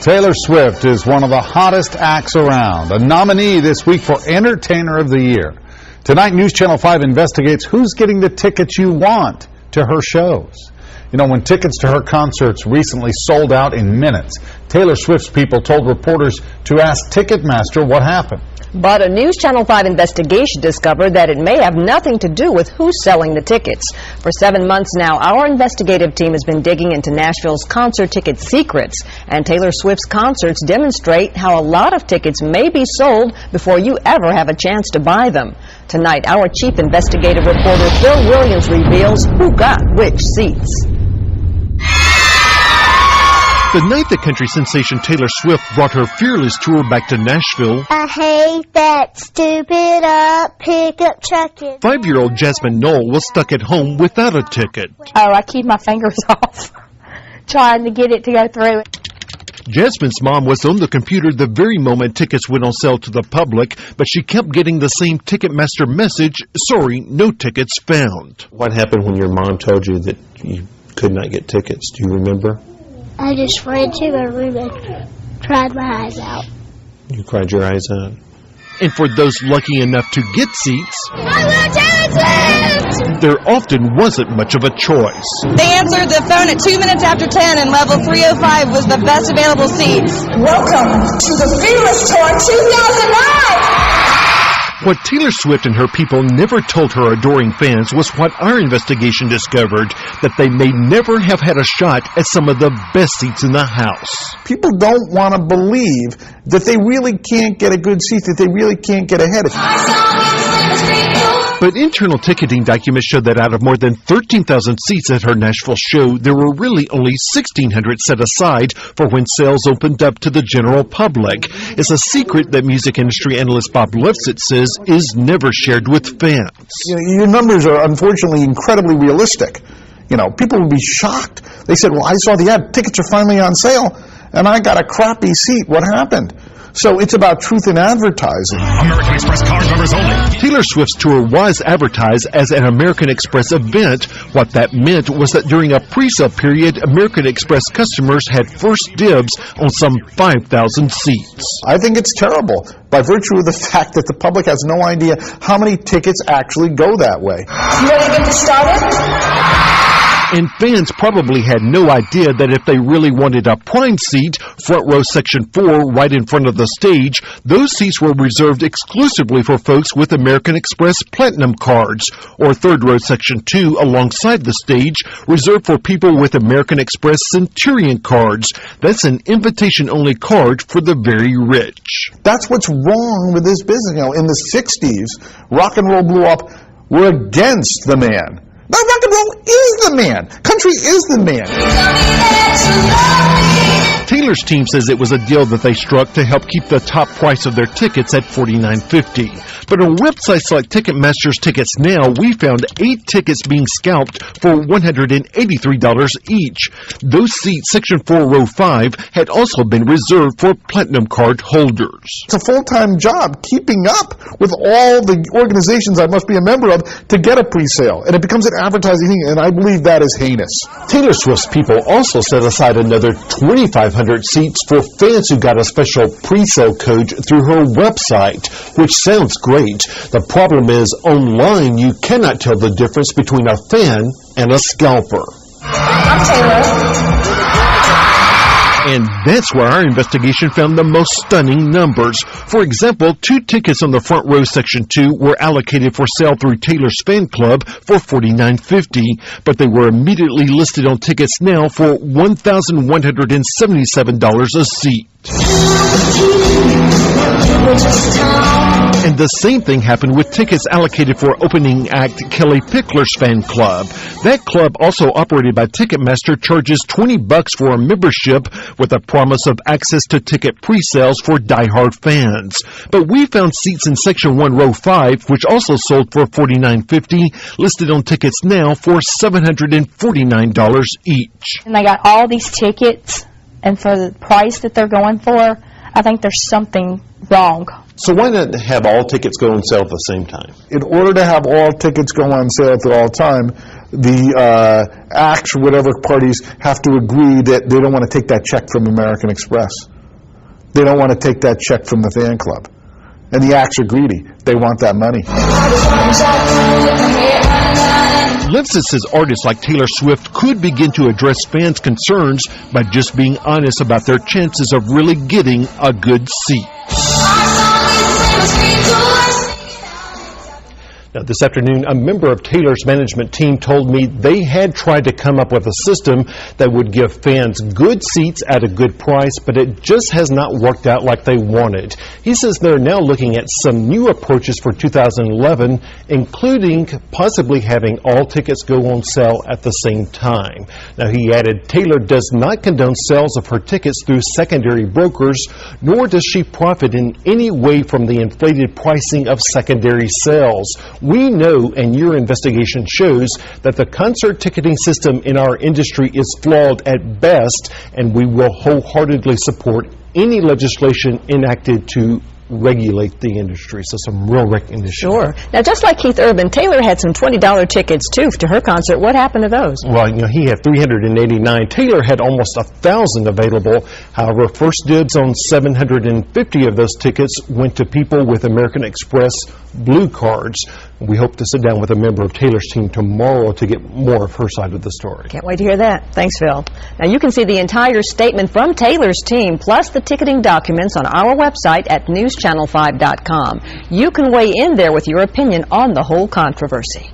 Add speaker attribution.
Speaker 1: Taylor Swift is one of the hottest acts around, a nominee this week for Entertainer of the Year. Tonight, News Channel 5 investigates who's getting the tickets you want to her shows. You know, when tickets to her concerts recently sold out in minutes, Taylor Swift's people told reporters to ask Ticketmaster what happened.
Speaker 2: But a News Channel 5 investigation discovered that it may have nothing to do with who's selling the tickets. For 7 months now, our investigative team has been digging into Nashville's concert ticket secrets, and Taylor Swift's concerts demonstrate how a lot of tickets may be sold before you ever have a chance to buy them. Tonight, our chief investigative reporter Phil Williams reveals who got which seats.
Speaker 3: The night that country sensation Taylor Swift brought her Fearless tour back to Nashville,
Speaker 4: I hate that stupid pickup truck.
Speaker 3: 5-year-old Jasmine Knoll was stuck at home without a ticket.
Speaker 5: Oh, I keep my fingers off trying to get it to go through.
Speaker 3: Jasmine's mom was on the computer the very moment tickets went on sale to the public, but she kept getting the same Ticketmaster message, sorry, no tickets found.
Speaker 6: What happened when your mom told you that you could not get tickets? Do you remember?
Speaker 4: I just ran to my room and cried my eyes out.
Speaker 6: You cried your eyes out.
Speaker 3: And for those lucky enough to get seats,
Speaker 4: I love Taylor Swift!
Speaker 3: there often wasn't much of a choice.
Speaker 7: They answered the phone at 2 minutes after 10, and level 305 was the best available seats.
Speaker 8: Welcome to the Fearless Tour 2009!
Speaker 3: What Taylor Swift and her people never told her adoring fans was what our investigation discovered, that they may never have had a shot at some of the best seats in the house.
Speaker 9: People don't want to believe that they really can't get a good seat, that they really can't get ahead.
Speaker 3: But internal ticketing documents show that out of more than 13,000 seats at her Nashville show, there were really only 1,600 set aside for when sales opened up to the general public. It's a secret that music industry analyst Bob Lefsetz says is never shared with fans.
Speaker 9: You know, your numbers are unfortunately incredibly realistic. You know, people would be shocked. They said, well, I saw the ad, tickets are finally on sale, and I got a crappy seat. What happened? So it's about truth in advertising.
Speaker 10: American Express card members only.
Speaker 3: Taylor Swift's tour was advertised as an American Express event. What that meant was that during a pre-sale period, American Express customers had first dibs on some 5,000 seats.
Speaker 9: I think it's terrible by virtue of the fact that the public has no idea how many tickets actually go that way.
Speaker 8: You ready to get this started?
Speaker 3: And fans probably had no idea that if they really wanted a prime seat, front row section 4, right in front of the stage, those seats were reserved exclusively for folks with American Express Platinum cards, or third row section 2 alongside the stage, reserved for people with American Express Centurion cards. That's an invitation-only card for the very rich.
Speaker 9: That's what's wrong with this business. You know, in the 60s, rock and roll blew up. We're against the man. Now, rock and roll is the man. Country is the man.
Speaker 3: Taylor's team says it was a deal that they struck to help keep the top price of their tickets at $49.50. But on websites like Ticketmaster's Tickets Now, we found 8 tickets being scalped for $183 each. Those seats, Section 4, Row 5, had also been reserved for Platinum card holders.
Speaker 9: It's a full-time job keeping up with all the organizations I must be a member of to get a pre-sale. And it becomes an advertising thing, and I believe that is heinous.
Speaker 6: Taylor Swift's people also set aside another 2,500 seats for fans who got a special pre-sale code through her website, which sounds great. The problem is, online you cannot tell the difference between a fan and a scalper.
Speaker 8: I'm Taylor.
Speaker 3: And that's where our investigation found the most stunning numbers. For example, 2 tickets on the front row section 2 were allocated for sale through Taylor's fan club for $49.50, but they were immediately listed on Tickets Now for $1,177 a seat. And the same thing happened with tickets allocated for opening act Kelly Pickler's fan club. That club, also operated by Ticketmaster, charges $20 for a membership with a promise of access to ticket pre-sales for diehard fans. But we found seats in Section 1, Row 5, which also sold for $49.50, listed on Tickets Now for $749 each.
Speaker 5: And they got all these tickets, and for the price that they're going for, I think there's something wrong.
Speaker 6: So why not have all tickets go on sale at the same time?
Speaker 9: In order to have all tickets go on sale at all time, the acts or whatever parties have to agree that they don't want to take that check from American Express. They don't want to take that check from the fan club. And the acts are greedy. They want that money.
Speaker 3: Lipset says artists like Taylor Swift could begin to address fans' concerns by just being honest about their chances of really getting a good seat. Now, this afternoon, a member of Taylor's management team told me they had tried to come up with a system that would give fans good seats at a good price, but it just has not worked out like they wanted. He says they're now looking at some new approaches for 2011, including possibly having all tickets go on sale at the same time. Now, he added Taylor does not condone sales of her tickets through secondary brokers, nor does she profit in any way from the inflated pricing of secondary sales. We know, and your investigation shows, that the concert ticketing system in our industry is flawed at best, and we will wholeheartedly support any legislation enacted to regulate the industry. So some real recognition.
Speaker 2: Sure. Now, just like Keith Urban, Taylor had some $20 tickets, too, to her concert. What happened to those?
Speaker 3: Well, he had 389. Taylor had almost 1,000 available. However, first dibs on 750 of those tickets went to people with American Express Blue Cards. We hope to sit down with a member of Taylor's team tomorrow to get more of her side of the story.
Speaker 2: Can't wait to hear that. Thanks, Phil. Now, you can see the entire statement from Taylor's team, plus the ticketing documents on our website at newschannel5.com. You can weigh in there with your opinion on the whole controversy.